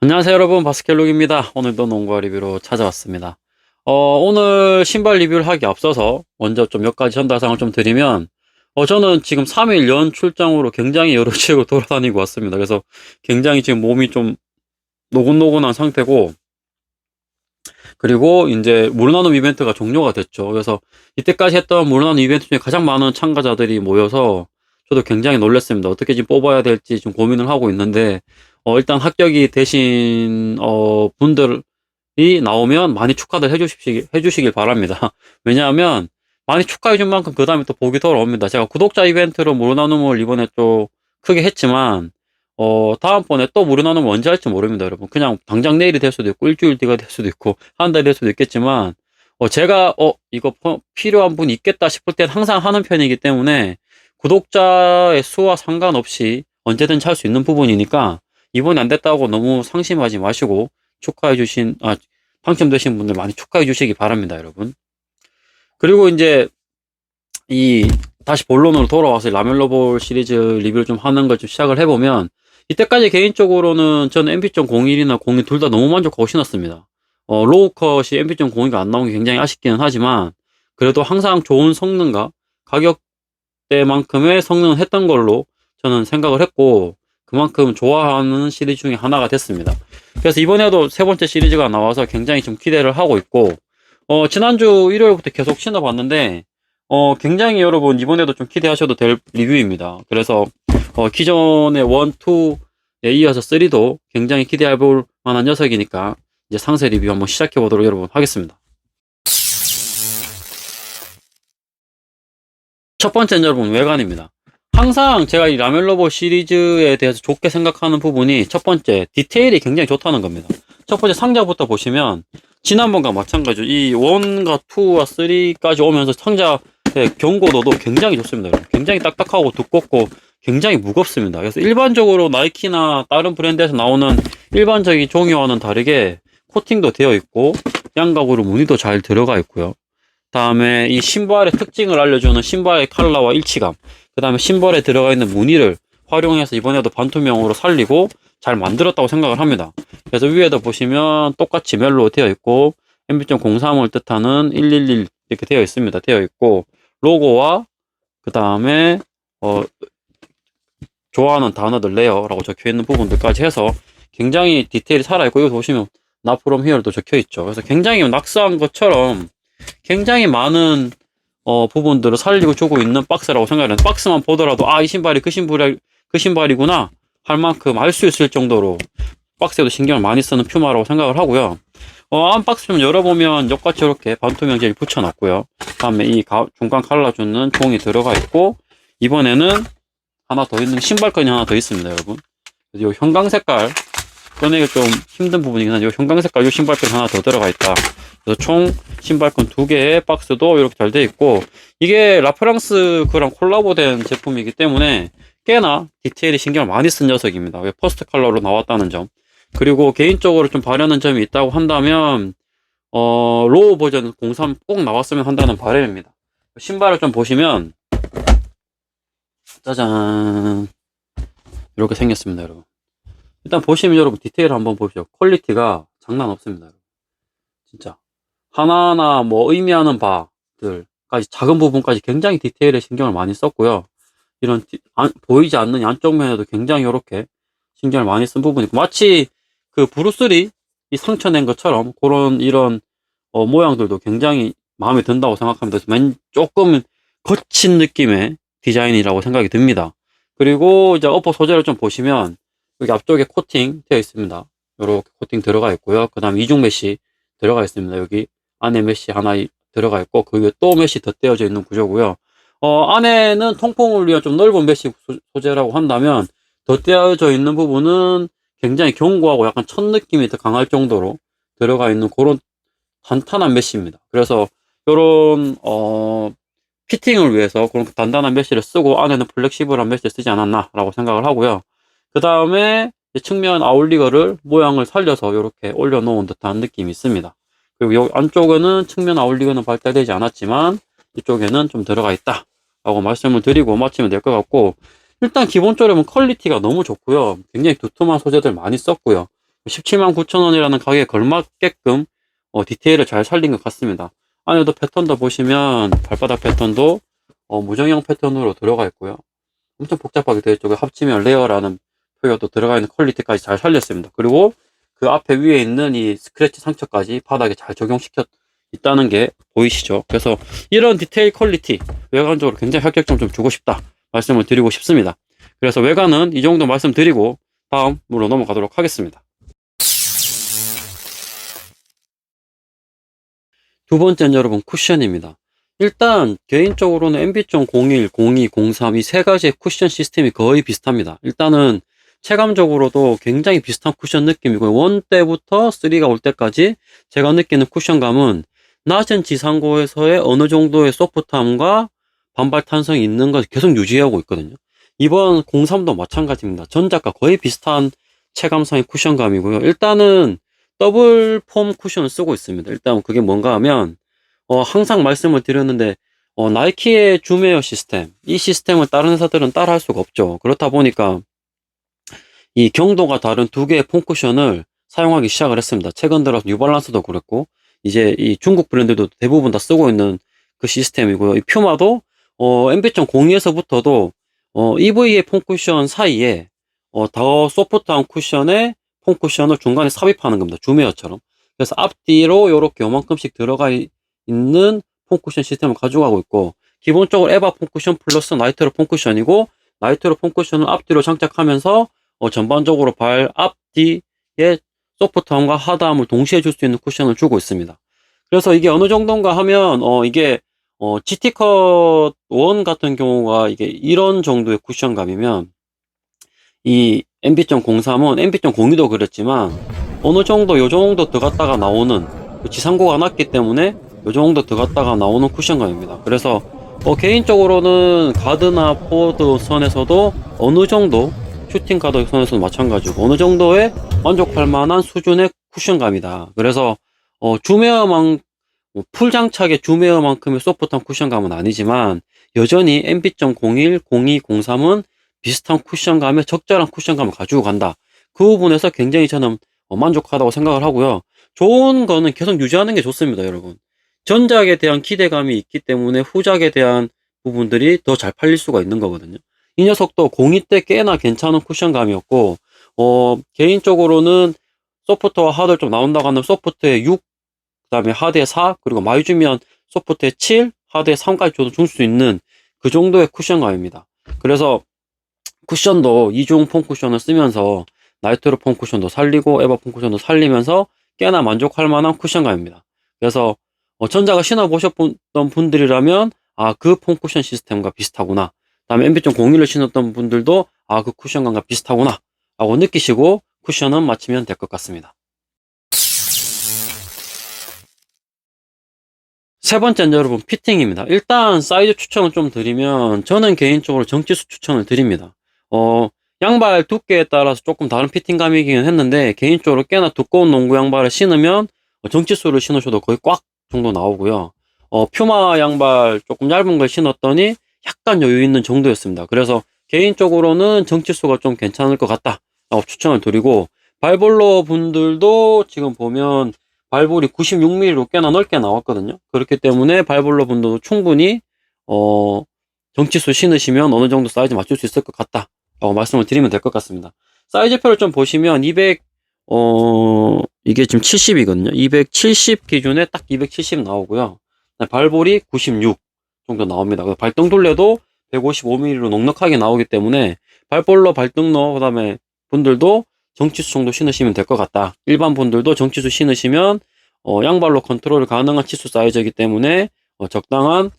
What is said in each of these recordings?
안녕하세요 여러분, 바스켓룩입니다. 오늘도 농구화 리뷰로 찾아왔습니다. 오늘 신발 리뷰를 하기 앞서서 먼저 좀 몇 가지 전달사항을 좀 드리면, 저는 지금 3일 연 출장으로 굉장히 여러 지역을 돌아다니고 왔습니다. 그래서 굉장히 지금 몸이 좀 노곤노곤한 상태고, 그리고 이제 무르나눔 이벤트가 종료가 됐죠. 그래서 이때까지 했던 무르나눔 이벤트 중에 가장 많은 참가자들이 모여서 저도 굉장히 놀랐습니다. 어떻게 지금 뽑아야 될지 좀 고민을 하고 있는데, 일단 합격이 되신 분들이 나오면 많이 축하들 해주시길 바랍니다. 왜냐하면 많이 축하해준 만큼 그 다음에 또 복이 돌아옵니다. 제가 구독자 이벤트로 무르나눔을 이번에 좀 크게 했지만, 다음번에 또 무르나눔을 언제 할지 모릅니다, 여러분. 그냥 당장 내일이 될 수도 있고, 일주일 뒤가 될 수도 있고, 한 달이 될 수도 있겠지만, 제가, 이거 필요한 분이 있겠다 싶을 땐 항상 하는 편이기 때문에, 구독자의 수와 상관없이 언제든지 할 수 있는 부분이니까, 이번에 안 됐다고 너무 상심하지 마시고, 당첨되신 분들 많이 축하해 주시기 바랍니다, 여러분. 그리고 이제, 다시 본론으로 돌아와서 라멜로볼 시리즈 리뷰를 좀 하는 걸 좀 시작을 해보면, 이때까지 개인적으로는 저는 MP.01이나 01 둘 다 너무 만족하고 신었습니다. 로우컷이 MP.02가 안 나온 게 굉장히 아쉽기는 하지만, 그래도 항상 좋은 성능과 가격대만큼의 성능을 했던 걸로 저는 생각을 했고, 그만큼 좋아하는 시리즈 중에 하나가 됐습니다. 그래서 이번에도 세 번째 시리즈가 나와서 굉장히 좀 기대를 하고 있고, 지난주 일요일부터 계속 신어봤는데, 굉장히 여러분 이번에도 좀 기대하셔도 될 리뷰입니다. 그래서 기존의 1, 2에 이어서 3도 굉장히 기대해 볼 만한 녀석이니까 이제 상세 리뷰 한번 시작해 보도록 여러분 하겠습니다. 첫 번째는 여러분 외관입니다. 항상 제가 이 라멜로볼 시리즈에 대해서 좋게 생각하는 부분이 첫 번째 디테일이 굉장히 좋다는 겁니다. 첫 번째 상자부터 보시면 지난번과 마찬가지로 이 1과 2와 3까지 오면서 상자의 경고도도 굉장히 좋습니다. 여러분. 굉장히 딱딱하고 두껍고 굉장히 무겁습니다. 그래서 일반적으로 나이키나 다른 브랜드에서 나오는 일반적인 종이와는 다르게 코팅도 되어 있고 양각으로 무늬도 잘 들어가 있고요. 다음에 이 신발의 특징을 알려주는 신발의 컬러와 일치감, 그 다음에 신발에 들어가 있는 무늬를 활용해서 이번에도 반투명으로 살리고 잘 만들었다고 생각을 합니다. 그래서 위에도 보시면 똑같이 멜로 되어 있고 MB.03을 뜻하는 111 이렇게 되어 있습니다. 되어 있고 로고와 그 다음에 좋아하는 단어들 레어라고 적혀 있는 부분들까지 해서 굉장히 디테일이 살아있고, 여기 보시면 Not from here도 적혀 있죠. 그래서 굉장히 낙서한 것처럼 굉장히 많은 부분들을 살리고 주고 있는 박스라고 생각을 해요. 박스만 보더라도 이 신발이 그 신발이구나 할 만큼 알 수 있을 정도로 박스에도 신경을 많이 쓰는 퓨마라고 생각을 하고요. 안박스 좀 열어보면 옆같이 이렇게 반투명 젤이 붙여놨고요. 다음에 이 중간 갈라주는 종이 들어가 있고, 이번에는 하나 더 있는 신발끈이 하나 더 있습니다, 여러분. 이 형광 색깔 꺼내기 좀 힘든 부분이긴 한데, 이 형광 색깔 이 신발끈이 하나 더 들어가 있다. 그래서 총 신발끈 2개의 박스도 이렇게 잘 되어 있고, 이게 라프랑스 그랑 콜라보된 제품이기 때문에 꽤나 디테일이 신경을 많이 쓴 녀석입니다. 왜 퍼스트 컬러로 나왔다는 점. 그리고 개인적으로 좀 바라는 점이 있다고 한다면, 로우 버전 03 꼭 나왔으면 한다는 바람입니다. 신발을 좀 보시면, 짜잔. 이렇게 생겼습니다, 여러분. 일단 보시면 여러분 디테일 한번 보십시오. 퀄리티가 장난 없습니다, 여러분. 진짜. 하나하나 뭐 의미하는 바들까지 작은 부분까지 굉장히 디테일에 신경을 많이 썼고요. 이런 보이지 않는 양쪽 면에도 굉장히 이렇게 신경을 많이 쓴 부분이 있고, 마치 그 브루스리 이 상처 낸 것처럼 그런 이런 모양들도 굉장히 마음에 든다고 생각합니다. 그래서 조금 거친 느낌의 디자인이라고 생각이 듭니다. 그리고 이제 어퍼 소재를 좀 보시면 여기 앞쪽에 코팅 되어 있습니다. 이렇게 코팅 들어가 있고요. 그 다음 이중 메쉬 들어가 있습니다. 여기 안에 메쉬 하나 들어가 있고 그 위에 또 메쉬 덧대어져 있는 구조고요. 안에는 통풍을 위한 좀 넓은 메쉬 소재라고 한다면 덧대어져 있는 부분은 굉장히 견고하고 약간 천 느낌이 더 강할 정도로 들어가 있는 그런 탄탄한 메쉬입니다. 그래서 이런 피팅을 위해서 그런 단단한 메쉬를 쓰고 안에는 플렉시블한 메쉬를 쓰지 않았나라고 생각을 하고요. 그 다음에 측면 아울리거를 모양을 살려서 이렇게 올려놓은 듯한 느낌이 있습니다. 그리고 여기 안쪽에는 측면 아울리거는 발달되지 않았지만 이쪽에는 좀 들어가 있다 라고 말씀을 드리고 마치면 될 것 같고, 일단 기본적으로 퀄리티가 너무 좋고요. 굉장히 두툼한 소재들 많이 썼고요. 179,000원이라는 가격에 걸맞게끔 디테일을 잘 살린 것 같습니다. 안에도 패턴도 보시면 발바닥 패턴도 무정형 패턴으로 들어가 있고요. 엄청 복잡하게 되어 있죠. 합치면 레어라는 표현도 들어가 있는 퀄리티까지 잘 살렸습니다. 그리고 그 앞에 위에 있는 이 스크래치 상처까지 바닥에 잘 적용시켰 있다는 게 보이시죠? 그래서 이런 디테일 퀄리티 외관적으로 굉장히 합격점 좀 주고 싶다 말씀을 드리고 싶습니다. 그래서 외관은 이 정도 말씀드리고 다음으로 넘어가도록 하겠습니다. 두 번째는 여러분 쿠션입니다. 일단 개인적으로는 MB.01, 02, 03 이 세 가지의 쿠션 시스템이 거의 비슷합니다. 일단은 체감적으로도 굉장히 비슷한 쿠션 느낌이고 1 때부터 3가 올 때까지 제가 느끼는 쿠션감은 낮은 지상고에서의 어느 정도의 소프트함과 반발 탄성이 있는 걸 계속 유지하고 있거든요. 이번 03도 마찬가지입니다. 전작과 거의 비슷한 체감상의 쿠션감이고요. 일단은 더블 폼 쿠션을 쓰고 있습니다. 일단 그게 뭔가 하면 항상 말씀을 드렸는데 나이키의 줌웨어 시스템, 이 시스템을 다른 회사들은 따라 할 수가 없죠. 그렇다 보니까 이 경도가 다른 두 개의 폼 쿠션을 사용하기 시작을 했습니다. 최근 들어서 뉴발란스도 그랬고 이제 이 중국 브랜드도 대부분 다 쓰고 있는 그 시스템이고요. 이 퓨마도 MB.02에서부터도 EVA 폼 쿠션 사이에 더 소프트한 쿠션에 폼 쿠션을 중간에 삽입하는 겁니다. 줌웨어처럼. 그래서 앞뒤로 이렇게 요만큼씩 들어가 있는 폼 쿠션 시스템을 가져가고 있고, 기본적으로 에바 폼 쿠션 플러스 나이트로 폼 쿠션이고, 나이트로 폼 쿠션을 앞뒤로 장착하면서 전반적으로 발 앞뒤에 소프트함과 하드함을 동시에 줄 수 있는 쿠션을 주고 있습니다. 그래서 이게 어느 정도인가 하면 이게 GT컷 1 같은 경우가 이게 이런 정도의 쿠션감이면 이 MB.03은 MB.02도 그랬지만 어느 정도 요 정도 들어갔다가 나오는 지상고가 낮기 때문에 요 정도 들어갔다가 나오는 쿠션감입니다. 그래서 개인적으로는 가드나 포워드 선에서도 어느 정도 슈팅 가드 선에서도 마찬가지고 어느 정도의 만족할 만한 수준의 쿠션감이다. 그래서 줌웨어만 풀 장착의 줌웨어만큼의 소프트한 쿠션감은 아니지만 여전히 MB.01, 02, 03은 비슷한 쿠션감에 적절한 쿠션감을 가지고 간다. 그 부분에서 굉장히 저는 만족하다고 생각을 하고요. 좋은 거는 계속 유지하는 게 좋습니다, 여러분. 전작에 대한 기대감이 있기 때문에 후작에 대한 부분들이 더 잘 팔릴 수가 있는 거거든요. 이 녀석도 02 때 꽤나 괜찮은 쿠션감이었고, 개인적으로는 소프트와 하드를 좀 나온다고 하면 소프트의 6, 그 다음에 하드의 4, 그리고 많이 주면 소프트의 7, 하드의 3까지 줘도 줄 수 있는 그 정도의 쿠션감입니다. 그래서 쿠션도 이중 폼 쿠션을 쓰면서 나이트로 폼 쿠션도 살리고 에바 폼 쿠션도 살리면서 꽤나 만족할 만한 쿠션감입니다. 그래서 전작을 신어보셨던 분들이라면 그 폼 쿠션 시스템과 비슷하구나. 다음에 MB.01을 신었던 분들도 그 쿠션감과 비슷하구나 라고 느끼시고 쿠션은 마치면 될 것 같습니다. 세 번째는 여러분 피팅입니다. 일단 사이즈 추천을 좀 드리면 저는 개인적으로 정치수 추천을 드립니다. 양발 두께에 따라서 조금 다른 피팅감이긴 했는데 개인적으로 꽤나 두꺼운 농구 양발을 신으면 정치수를 신으셔도 거의 꽉 정도 나오고요. 퓨마 양발 조금 얇은 걸 신었더니 약간 여유 있는 정도였습니다. 그래서 개인적으로는 정치수가 좀 괜찮을 것 같다 라고 추천을 드리고, 발볼러 분들도 지금 보면 발볼이 96mm로 꽤나 넓게 나왔거든요. 그렇기 때문에 발볼러 분들도 충분히 정치수 신으시면 어느 정도 사이즈 맞출 수 있을 것 같다 라고 말씀을 드리면 될 것 같습니다. 사이즈표를 좀 보시면 이게 지금 70이거든요. 270 기준에 딱 270 나오고요. 발볼이 96 정도 나옵니다. 발등 둘레도 155mm로 넉넉하게 나오기 때문에 발볼러, 발등러, 그 다음에 분들도 정치수 정도 신으시면 될 것 같다. 일반 분들도 정치수 신으시면 양발로 컨트롤 가능한 치수 사이즈이기 때문에 적당한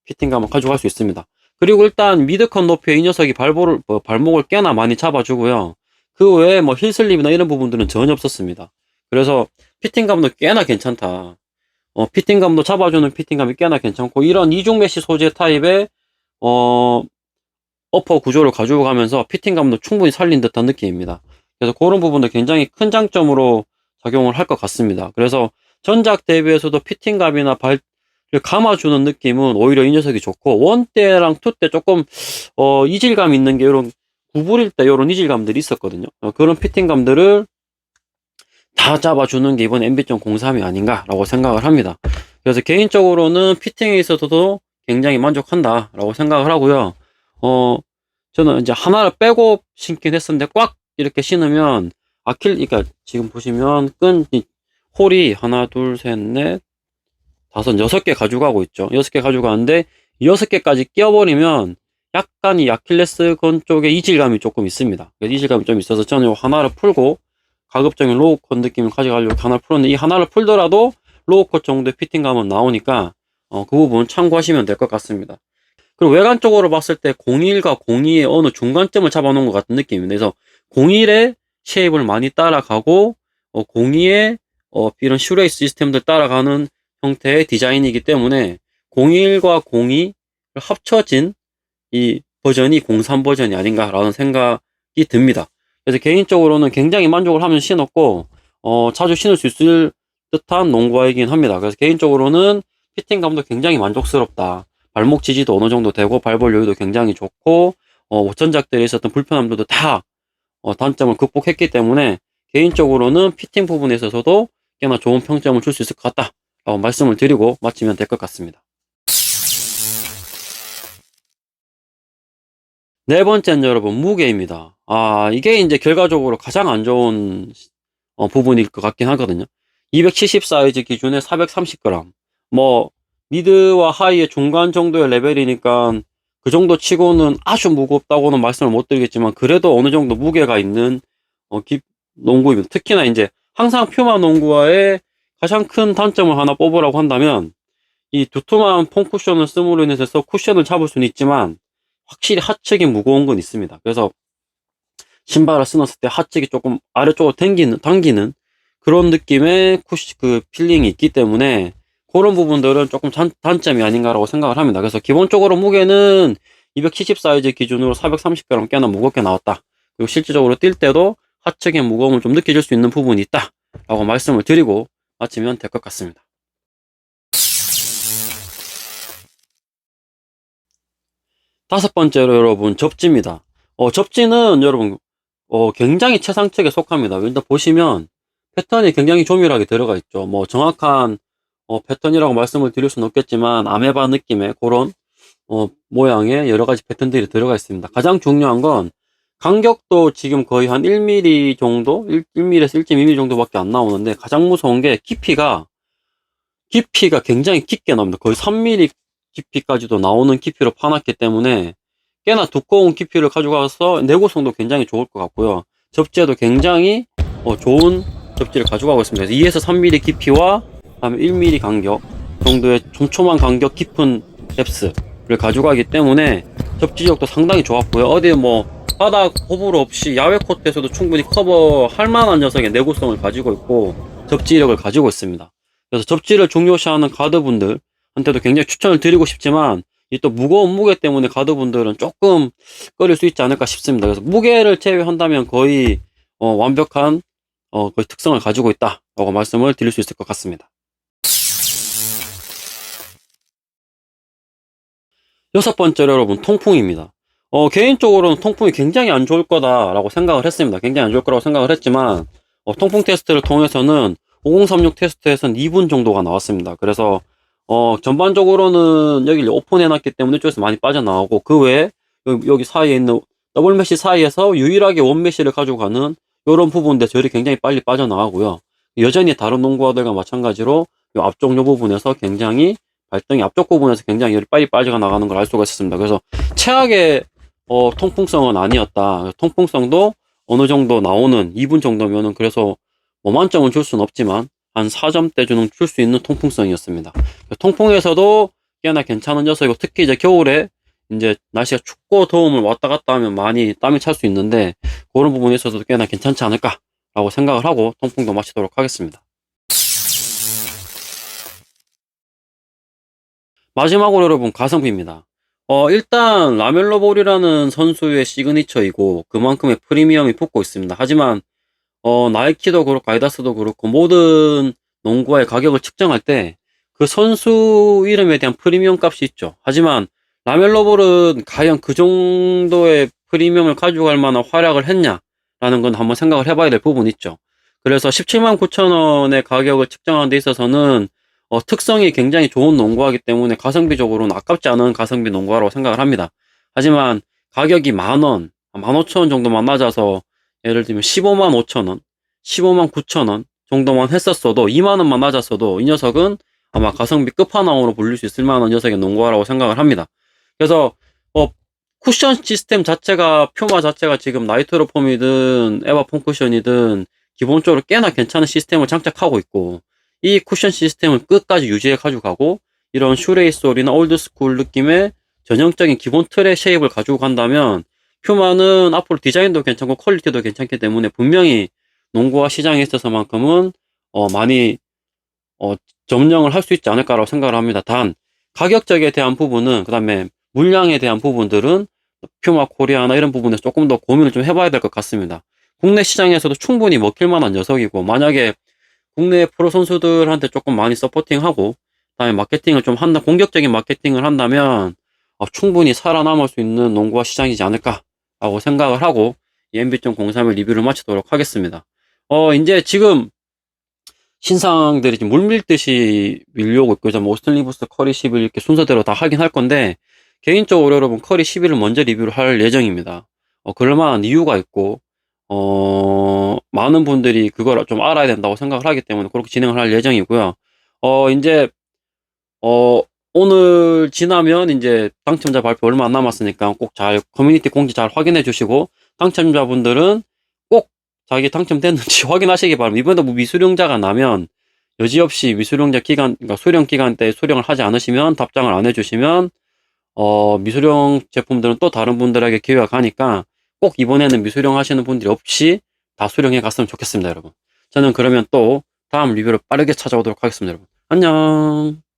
피팅감을 가져갈 수 있습니다. 그리고 일단 미드컷 높이에 이 녀석이 발목을 꽤나 많이 잡아주고요. 그 외에 힐슬립이나 이런 부분들은 전혀 없었습니다. 그래서 피팅감도 꽤나 괜찮다. 피팅감도 잡아주는 피팅감이 꽤나 괜찮고, 이런 이중 메쉬 소재 타입의 어퍼 구조를 가지고 가면서 피팅감도 충분히 살린 듯한 느낌입니다. 그래서 그런 부분도 굉장히 큰 장점으로 작용을 할 것 같습니다. 그래서 전작 대비해서도 피팅감이나 발을 감아주는 느낌은 오히려 이 녀석이 좋고, 1 때랑 2 때 조금 이질감 있는 게 이런 구부릴 때 이런 이질감들이 있었거든요. 그런 피팅감들을 다 잡아주는 게 이번 MB.03이 아닌가라고 생각을 합니다. 그래서 개인적으로는 피팅에 있어서도 굉장히 만족한다라고 생각을 하고요. 저는 이제 하나를 빼고 신긴 했었는데 꽉 이렇게 신으면 그러니까 지금 보시면 홀이 하나, 둘, 셋, 넷, 다섯, 6개 가져가고 있죠. 6개 가져가는데 6개까지 끼워버리면 약간 이 아킬레스건 쪽에 이질감이 조금 있습니다. 그래서 이질감이 좀 있어서 저는 이 하나를 풀고 가급적인 로우컷 느낌을 가져가려고 하나를 풀었는데 이 하나를 풀더라도 로우컷 정도의 피팅감은 나오니까 그 부분 참고하시면 될 것 같습니다. 그리고 외관적으로 봤을 때 01과 02의 어느 중간점을 잡아놓은 것 같은 느낌입니다. 그래서 01의 쉐입을 많이 따라가고 02의 이런 슈레이 시스템들 따라가는 형태의 디자인이기 때문에 01과 02를 합쳐진 이 버전이 03 버전이 아닌가라는 생각이 듭니다. 그래서 개인적으로는 굉장히 만족을 하면서 신었고 자주 신을 수 있을 듯한 농구화이긴 합니다. 그래서 개인적으로는 피팅감도 굉장히 만족스럽다. 발목 지지도 어느 정도 되고 발볼 여유도 굉장히 좋고 전작들에 있었던 불편함들도 다 단점을 극복했기 때문에 개인적으로는 피팅 부분에 있어서도 꽤나 좋은 평점을 줄 수 있을 것 같다 라고 말씀을 드리고 마치면 될 것 같습니다. 네 번째는 여러분 무게입니다. 이게 이제 결과적으로 가장 안 좋은 부분일 것 같긴 하거든요. 270 사이즈 기준에 430g. 뭐 미드와 하이의 중간 정도의 레벨이니까 그 정도 치고는 아주 무겁다고는 말씀을 못 드리겠지만 그래도 어느 정도 무게가 있는 농구입니다. 특히나 이제 항상 퓨마 농구화의 가장 큰 단점을 하나 뽑으라고 한다면 이 두툼한 폼 쿠션을 씀으로 인해서 쿠션을 잡을 수는 있지만 확실히 하측이 무거운 건 있습니다. 그래서 신발을 신었을 때 하측이 조금 아래쪽으로 당기는 그런 느낌의 필링이 있기 때문에 그런 부분들은 조금 단점이 아닌가라고 생각을 합니다. 그래서 기본적으로 무게는 270 사이즈 기준으로 430g 꽤나 무겁게 나왔다. 그리고 실질적으로 뛸 때도 하측의 무거움을 좀 느껴질 수 있는 부분이 있다 라고 말씀을 드리고 마치면 될 것 같습니다. 다섯 번째로 여러분 접지입니다. 접지는 여러분 굉장히 최상책에 속합니다. 일단 보시면 패턴이 굉장히 조밀하게 들어가 있죠. 뭐 정확한 패턴이라고 말씀을 드릴 수는 없겠지만 아메바 느낌의 그런 모양의 여러 가지 패턴들이 들어가 있습니다. 가장 중요한 건 간격도 지금 거의 한 1mm 정도, 1mm에서 1.2mm 정도밖에 안 나오는데 가장 무서운 게 깊이가 굉장히 깊게 나옵니다. 거의 3mm 깊이까지도 나오는 깊이로 파놨기 때문에 꽤나 두꺼운 깊이를 가져가서 내구성도 굉장히 좋을 것 같고요. 접지에도 굉장히 좋은 접지를 가져가고 있습니다. 2에서 3mm 깊이와 그다음에 1mm 간격 정도의 촘촘한 간격 깊은 뎁스를 가져가기 때문에 접지력도 상당히 좋았고요. 어디 뭐 바닥 호불호 없이 야외 코트에서도 충분히 커버할 만한 녀석의 내구성을 가지고 있고 접지력을 가지고 있습니다. 그래서 접지를 중요시하는 가드분들한테도 굉장히 추천을 드리고 싶지만 이 또 무거운 무게 때문에 가드분들은 조금 꺼릴 수 있지 않을까 싶습니다. 그래서 무게를 제외한다면 거의 완벽한 거의 특성을 가지고 있다라고 말씀을 드릴 수 있을 것 같습니다. 여섯 번째로 여러분 통풍입니다. 개인적으로는 통풍이 굉장히 안 좋을 거다라고 생각을 했습니다. 굉장히 안 좋을 거라고 생각을 했지만 통풍 테스트를 통해서는 5036 테스트에서는 2분 정도가 나왔습니다. 그래서 전반적으로는 여기를 오픈해놨기 때문에 이쪽에서 많이 빠져나오고 그 외에 여기 사이에 있는 더블 메쉬 사이에서 유일하게 원 메쉬를 가져가는 이런 부분인데 저리 굉장히 빨리 빠져나가고요. 여전히 다른 농구화들과 마찬가지로 이 앞쪽 요 부분에서 굉장히 발등이 앞쪽 부분에서 굉장히 열이 빨리 빠져나가는 걸 알 수가 있었습니다. 그래서 최악의 통풍성은 아니었다. 통풍성도 어느 정도 나오는 2분 정도면은 그래서 뭐 만점은 줄 수는 없지만 한 4점대주는 줄 수 있는 통풍성이었습니다. 통풍에서도 꽤나 괜찮은 녀석이고 특히 이제 겨울에 이제 날씨가 춥고 더움을 왔다 갔다 하면 많이 땀이 찰 수 있는데 그런 부분에 있어서도 꽤나 괜찮지 않을까라고 생각을 하고 통풍도 마치도록 하겠습니다. 마지막으로 여러분 가성비입니다. 일단 라멜로 볼이라는 선수의 시그니처이고 그만큼의 프리미엄이 붙고 있습니다. 하지만 나이키도 그렇고 아디다스도 그렇고 모든 농구화의 가격을 측정할 때 그 선수 이름에 대한 프리미엄 값이 있죠. 하지만 라멜로 볼은 과연 그 정도의 프리미엄을 가져갈 만한 활약을 했냐라는 건 한번 생각을 해봐야 될 부분이 있죠. 그래서 17만 9천 원의 가격을 측정하는 데 있어서는 특성이 굉장히 좋은 농구화이기 때문에 가성비적으로는 아깝지 않은 가성비 농구화라고 생각을 합니다. 하지만 가격이 만 원, 15,000원 정도만 낮아서 예를 들면 15만 5천 원, 15만 9천 원 정도만 했었어도 2만 원만 낮았어도 이 녀석은 아마 가성비 끝판왕으로 불릴 수 있을 만한 녀석의 농구화라고 생각을 합니다. 그래서 쿠션 시스템 자체가 퓨마 자체가 지금 나이트로 폼이든 에바 폼 쿠션이든 기본적으로 꽤나 괜찮은 시스템을 장착하고 있고 이 쿠션 시스템을 끝까지 유지해 가지고 가고 이런 슈레이솔이나 올드스쿨 느낌의 전형적인 기본 틀의 쉐입을 가지고 간다면 퓨마는 앞으로 디자인도 괜찮고 퀄리티도 괜찮기 때문에 분명히 농구화 시장에 있어서만큼은 많이 점령을 할 수 있지 않을까라고 생각을 합니다. 단 가격적에 대한 부분은, 그 다음에 물량에 대한 부분들은 퓨마 코리아나 이런 부분에서 조금 더 고민을 좀 해봐야 될 것 같습니다. 국내 시장에서도 충분히 먹힐 만한 녀석이고, 만약에 국내 프로 선수들한테 조금 많이 서포팅하고 그다음에 마케팅을 좀 한다, 공격적인 마케팅을 한다면 충분히 살아남을 수 있는 농구화 시장이지 않을까라고 생각을 하고 이 MB.03의 리뷰를 마치도록 하겠습니다. 이제 지금 신상들이 지금 물밀듯이 밀려오고 있고, 뭐 오스틴 리브스, 커리 11 이렇게 순서대로 다 하긴 할 건데, 개인적으로 여러분 커리 11을 먼저 리뷰를 할 예정입니다. 그럴 만한 이유가 있고, 많은 분들이 그걸 좀 알아야 된다고 생각을 하기 때문에 그렇게 진행을 할 예정이고요. 이제, 오늘 지나면 이제 당첨자 발표 얼마 안 남았으니까 꼭 잘, 커뮤니티 공지 잘 확인해 주시고, 당첨자분들은 꼭 자기 당첨됐는지 확인하시기 바랍니다. 이번에도 뭐 미수령자가 나면 여지없이 미수령자 기간, 그러니까 수령 기간 때 수령을 하지 않으시면, 답장을 안 해주시면, 미수령 제품들은 또 다른 분들에게 기회가 가니까 꼭 이번에는 미수령 하시는 분들이 없이 다 수령해 갔으면 좋겠습니다, 여러분. 저는 그러면 또 다음 리뷰를 빠르게 찾아오도록 하겠습니다, 여러분. 안녕.